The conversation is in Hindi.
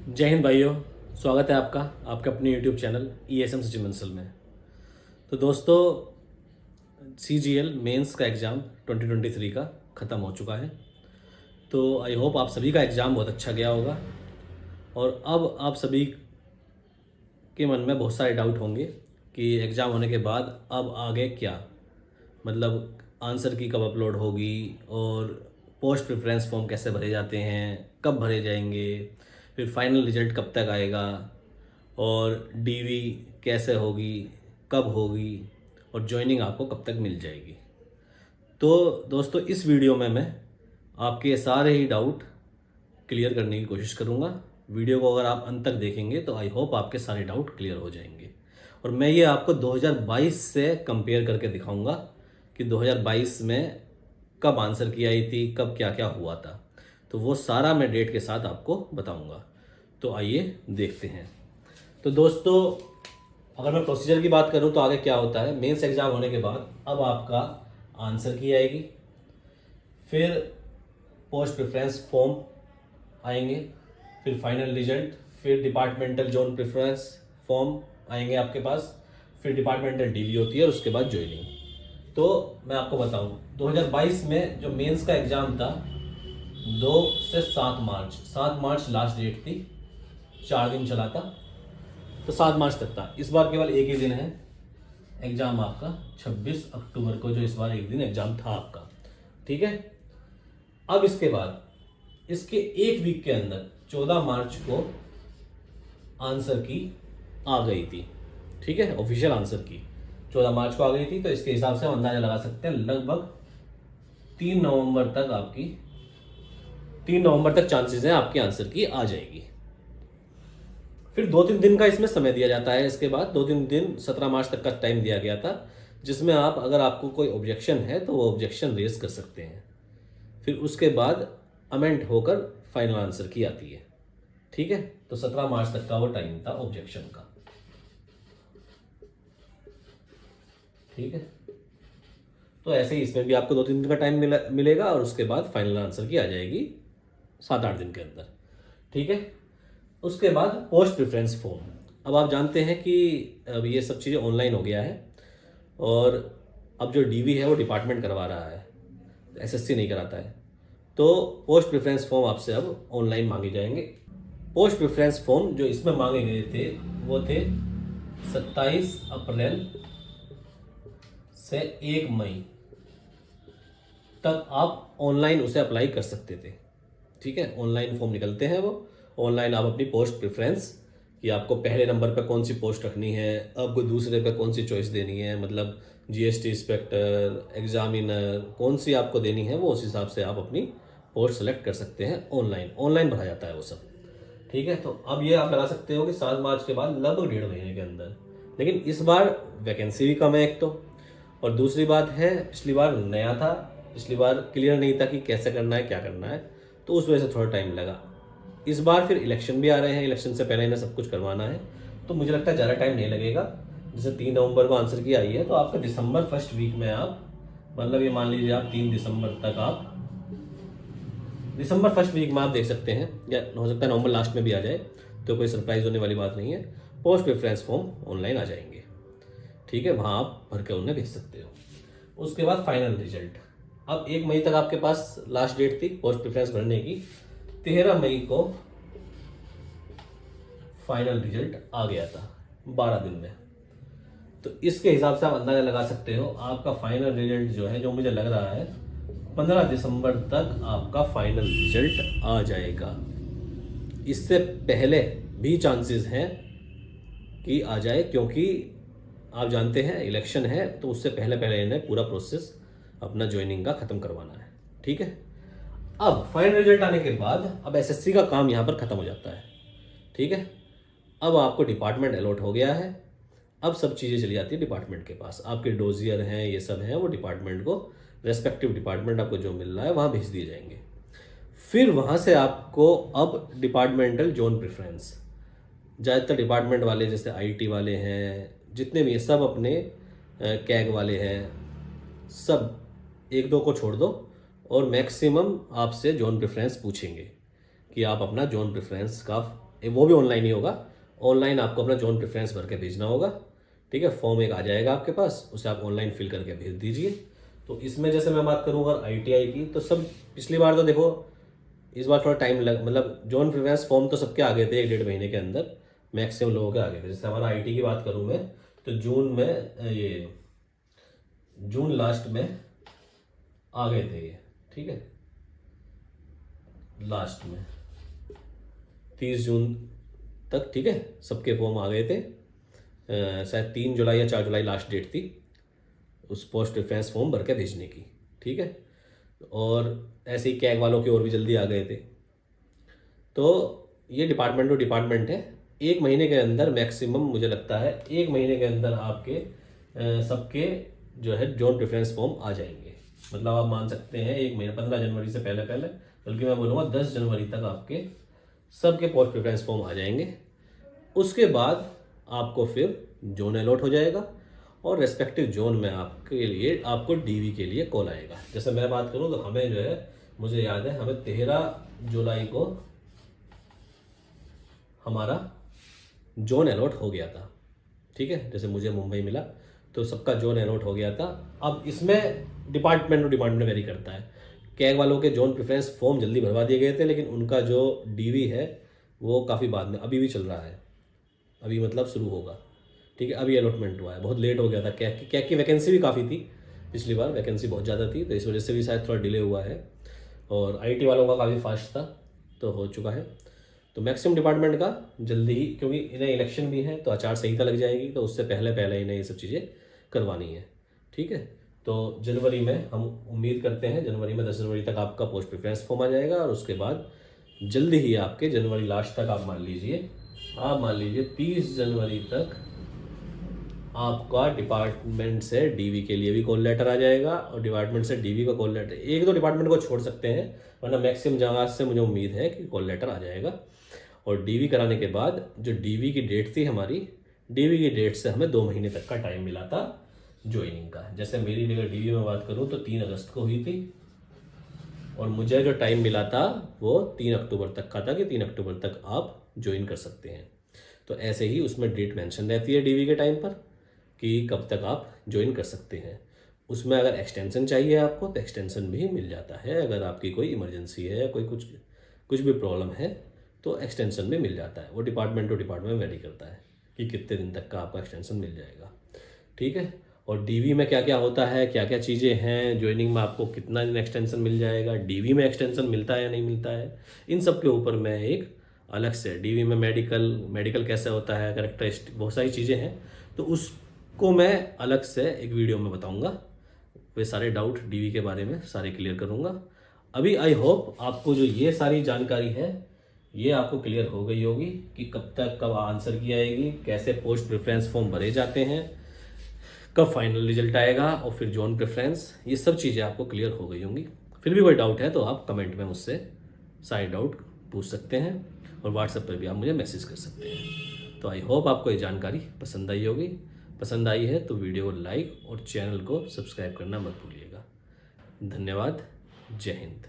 जय हिंद भाइयों। स्वागत है आपका आपके अपने YouTube channel ESM Sachin Bansal में। तो दोस्तों, CGL मेंस का एग्ज़ाम 2023 का ख़त्म हो चुका है। तो आई होप आप सभी का एग्ज़ाम बहुत अच्छा गया होगा। और अब आप सभी के मन में बहुत सारे डाउट होंगे कि एग्ज़ाम होने के बाद अब आगे क्या, मतलब आंसर की कब अपलोड होगी और पोस्ट प्रेफरेंस फॉर्म कैसे भरे जाते हैं, कब भरे जाएंगे, फिर फाइनल रिजल्ट कब तक आएगा और DV कैसे होगी, कब होगी और ज्वाइनिंग आपको कब तक मिल जाएगी। तो दोस्तों, इस वीडियो में मैं आपके सारे ही डाउट क्लियर करने की कोशिश करूँगा। वीडियो को अगर आप अंत तक देखेंगे तो आई होप आपके सारे डाउट क्लियर हो जाएंगे। और मैं ये आपको 2022 से कंपेयर करके दिखाऊंगा कि 2022 में कब आंसर की आई थी, कब क्या क्या हुआ था। तो वो सारा मैं डेट के साथ आपको बताऊंगा। तो आइए देखते हैं। तो दोस्तों, अगर मैं प्रोसीजर की बात करूं तो आगे क्या होता है, मेंस एग्ज़ाम होने के बाद अब आपका आंसर की आएगी, फिर पोस्ट प्रेफरेंस फॉर्म आएंगे, फिर फाइनल रिजल्ट, फिर डिपार्टमेंटल जोन प्रेफरेंस फॉर्म आएंगे आपके पास, फिर डिपार्टमेंटल DV होती है और उसके बाद ज्वाइनिंग। तो मैं आपको बताऊं, 2022 में जो मेंस का एग्ज़ाम था 2 से 7 मार्च लास्ट डेट थी, 4 दिन चला था, तो 7 मार्च तक था। इस बार केवल एक ही दिन है एग्ज़ाम आपका, 26 अक्टूबर को जो इस बार एक दिन एग्ज़ाम था आपका। ठीक है। अब इसके बाद इसके एक वीक के अंदर 14 मार्च को आंसर की आ गई थी। ठीक है, ऑफिशियल आंसर की 14 मार्च को आ गई थी। तो इसके हिसाब से हम अंदाजा लगा सकते हैं लगभग 3 नवंबर तक आपकी 3 नवंबर तक चांसेस हैं आपकी आंसर की आ जाएगी। फिर 2-3 दिन का इसमें समय दिया जाता है। इसके बाद 2-3 दिन 17 मार्च तक का टाइम दिया गया था, जिसमें आप अगर आपको कोई ऑब्जेक्शन है तो वो ऑब्जेक्शन रेज कर सकते हैं। फिर उसके बाद अमेंड होकर फाइनल आंसर की आती है। ठीक है, तो 17 मार्च तक का वो टाइम था ऑब्जेक्शन का। ठीक है, तो ऐसे ही इसमें भी आपको 2-3 दिन का टाइम मिलेगा और उसके बाद फाइनल आंसर की आ जाएगी 7-8 दिन के अंदर। ठीक है, उसके बाद पोस्ट प्रेफरेंस फॉर्म। अब आप जानते हैं कि अब ये सब चीज़ें ऑनलाइन हो गया है और अब जो DV है वो डिपार्टमेंट करवा रहा है, SSC नहीं कराता है। तो पोस्ट प्रेफरेंस फॉर्म आपसे अब ऑनलाइन मांगे जाएंगे। पोस्ट प्रेफरेंस फॉर्म जो इसमें मांगे गए थे वो थे 27 अप्रैल से 1 मई तक आप ऑनलाइन उसे अप्लाई कर सकते थे। ठीक है, ऑनलाइन फॉर्म निकलते हैं वो। ऑनलाइन आप अपनी पोस्ट प्रेफरेंस कि आपको पहले नंबर पर कौन सी पोस्ट रखनी है, आपको दूसरे पर कौन सी चॉइस देनी है, मतलब GST इंस्पेक्टर, एग्जामिनर, कौन सी आपको देनी है, वो उस हिसाब से आप अपनी पोस्ट सेलेक्ट कर सकते हैं। ऑनलाइन भरा जाता है वो सब। ठीक है, तो अब ये आप लगा सकते हो कि 7 मार्च के बाद लगभग 1.5 महीने के अंदर। लेकिन इस बार वैकेंसी भी कम है एक तो, और दूसरी बात है पिछली बार नया था, पिछली बार क्लियर नहीं था कि कैसे करना है क्या करना है, तो उस वजह से थोड़ा टाइम लगा। इस बार फिर इलेक्शन भी आ रहे हैं, इलेक्शन से पहले इन्हें सब कुछ करवाना है, तो मुझे लगता है ज़्यादा टाइम नहीं लगेगा। जैसे 3 नवंबर को आंसर की आई है तो आपका दिसंबर फर्स्ट वीक में आप, मतलब ये मान लीजिए आप 3 दिसंबर तक आप, दिसंबर फर्स्ट वीक में आप देख सकते हैं, या हो सकता है नवंबर लास्ट में भी आ जाए, तो कोई सरप्राइज होने वाली बात नहीं है। पोस्ट प्रेफरेंस फॉर्म ऑनलाइन आ जाएंगे। ठीक है, वहाँ आप भर के उन्हें भेज सकते हो। उसके बाद फाइनल रिजल्ट, अब 1 मई तक आपके पास लास्ट डेट थी पोस्ट प्रेफरेंस भरने की। 13 मई को फाइनल रिजल्ट आ गया था 12 दिन में। तो इसके हिसाब से आप अंदाजा लगा सकते हो आपका फाइनल रिजल्ट जो है, जो मुझे लग रहा है 15 दिसंबर तक आपका फाइनल रिजल्ट आ जाएगा। इससे पहले भी चांसेस हैं कि आ जाए, क्योंकि आप जानते हैं इलेक्शन है, तो उससे पहले पहले इन्हें पूरा प्रोसेस अपना ज्वाइनिंग का ख़त्म करवाना है। ठीक है, अब फाइनल रिजल्ट आने के बाद अब SSC का काम यहाँ पर ख़त्म हो जाता है। ठीक है, अब आपको डिपार्टमेंट अलॉट हो गया है। अब सब चीज़ें चली जाती है डिपार्टमेंट के पास, आपके डोजियर हैं, ये सब हैं, वो डिपार्टमेंट को, रेस्पेक्टिव डिपार्टमेंट आपको जो मिल रहा है वहाँ भेज दिए जाएंगे। फिर वहाँ से आपको अब डिपार्टमेंटल जोन प्रेफरेंस, ज़्यादातर डिपार्टमेंट वाले जैसे IT वाले हैं, जितने भी हैं सब अपने कैग वाले हैं, सब 1-2 को छोड़ दो, और मैक्सिमम आपसे जोन प्रेफरेंस पूछेंगे कि आप अपना जोन प्रेफरेंस का वो भी ऑनलाइन ही होगा। ऑनलाइन आपको अपना जोन प्रेफरेंस भर के भेजना होगा, ठीक है। फॉर्म एक आ जाएगा आपके पास, उसे आप ऑनलाइन फिल करके भेज दीजिए। तो इसमें जैसे मैं बात करूँ अगर ITI की, तो सब पिछली बार तो देखो, इस बार थोड़ा टाइम लग, मतलब जोन प्रेफरेंस फॉर्म तो सबके आ गए थे 1-1.5 महीने के अंदर, मैक्सिमम लोगों के आ गए थे। जैसे हमारा IT की बात करूँ मैं, तो जून में ये जून लास्ट में आ गए थे ये, ठीक है। लास्ट में 30 जून तक, ठीक है, सबके फॉर्म आ गए थे। शायद 3 जुलाई या 4 जुलाई लास्ट डेट थी उस पोस्ट प्रेफरेंस फॉर्म भर के भेजने की, ठीक है। और ऐसे ही कैग वालों के और भी जल्दी आ गए थे। तो ये डिपार्टमेंट टू डिपार्टमेंट है। 1 महीने के अंदर मैक्सिमम मुझे लगता है 1 महीने के अंदर आपके सबके जो है जोन प्रेफरेंस फॉर्म आ जाएंगे। मतलब आप मान सकते हैं 1 महीना, 15 जनवरी से पहले पहले, बल्कि मैं बोलूँगा 10 जनवरी तक आपके सबके पोस्ट प्रेफरेंस फॉर्म आ जाएंगे। उसके बाद आपको फिर जोन अलॉट हो जाएगा और रेस्पेक्टिव जोन में आपके लिए आपको DV के लिए कॉल आएगा। जैसे मैं बात करूँ तो हमें जो है, मुझे याद है हमें 13 जुलाई को हमारा जोन अलॉट हो गया था, ठीक है। जैसे मुझे मुंबई मिला तो सबका जोन अलॉट हो गया था। अब इसमें डिपार्टमेंट टू डिपार्टमेंट वेरी करता है। कैग वालों के जोन प्रेफरेंस फॉर्म जल्दी भरवा दिए गए थे, लेकिन उनका जो DV है वो काफ़ी बाद में, अभी भी चल रहा है, अभी मतलब शुरू होगा, ठीक है। अभी अलॉटमेंट हुआ है, बहुत लेट हो गया था। कैग की वैकेंसी भी काफ़ी थी, पिछली बार वैकेंसी बहुत ज़्यादा थी, तो इस वजह से भी शायद थोड़ा डिले हुआ है। और IT वालों का काफ़ी फास्ट था, तो हो चुका है। तो मैक्सिमम डिपार्टमेंट का जल्दी ही, क्योंकि इन्हें इलेक्शन भी है तो आचार संहिता लग जाएगी, तो उससे पहले पहले इन्हें ये सब चीज़ें करवानी है, ठीक है। तो जनवरी में हम उम्मीद करते हैं, जनवरी में 10 जनवरी तक आपका पोस्ट प्रेफरेंस फॉर्म आ जाएगा। और उसके बाद जल्दी ही आपके जनवरी लास्ट तक आप मान लीजिए 30 जनवरी तक आपका डिपार्टमेंट से DV के लिए भी कॉल लेटर आ जाएगा। और डिपार्टमेंट से DV का कॉल लेटर, 1-2 डिपार्टमेंट को छोड़ सकते हैं, वरना मैक्सिमम जगह से मुझे उम्मीद है कि कॉल लेटर आ जाएगा। और DV कराने के बाद जो DV की डेट थी हमारी, DV की डेट से हमें 2 महीने तक का टाइम मिला था ज्वाइनिंग का। जैसे मेरी अगर DV में बात करूँ तो 3 अगस्त को हुई थी, और मुझे जो टाइम मिला था वो 3 अक्टूबर तक का था कि 3 अक्टूबर तक आप ज्वाइन कर सकते हैं। तो ऐसे ही उसमें डेट मेंशन रहती है DV के टाइम पर कि कब तक आप ज्वाइन कर सकते हैं। उसमें अगर एक्सटेंशन चाहिए आपको तो एक्सटेंशन भी मिल जाता है। अगर आपकी कोई इमरजेंसी है, कोई कुछ भी प्रॉब्लम है तो एक्सटेंशन भी मिल जाता है। वो डिपार्टमेंट टू डिपार्टमेंट वेरी करता है कि कितने दिन तक का आपका एक्सटेंशन मिल जाएगा, ठीक है। और DV में क्या क्या होता है, क्या क्या चीज़ें हैं, ज्वाइनिंग में आपको कितना दिन एक्सटेंशन मिल जाएगा, DV में एक्सटेंशन मिलता है या नहीं मिलता है, इन सब के ऊपर मैं एक अलग से, DV में मेडिकल कैसे होता है, कैरेक्टरिस्टिक, बहुत सारी चीज़ें हैं, तो उसको मैं अलग से एक वीडियो में बताऊँगा। वे सारे डाउट DV के बारे में सारे क्लियर करूँगा। अभी आई होप आपको जो ये सारी जानकारी है ये आपको क्लियर हो गई होगी कि कब आंसर की आएगी, कैसे पोस्ट प्रेफरेंस फॉर्म भरे जाते हैं, कब फाइनल रिजल्ट आएगा, और फिर जोन प्रेफरेंस, ये सब चीज़ें आपको क्लियर हो गई होंगी। फिर भी कोई डाउट है तो आप कमेंट में मुझसे सारे डाउट पूछ सकते हैं, और व्हाट्सएप पर भी आप मुझे मैसेज कर सकते हैं। तो आई होप आपको ये जानकारी पसंद आई होगी। पसंद आई है तो वीडियो को लाइक और चैनल को सब्सक्राइब करना मत भूलिएगा। धन्यवाद। जय हिंद।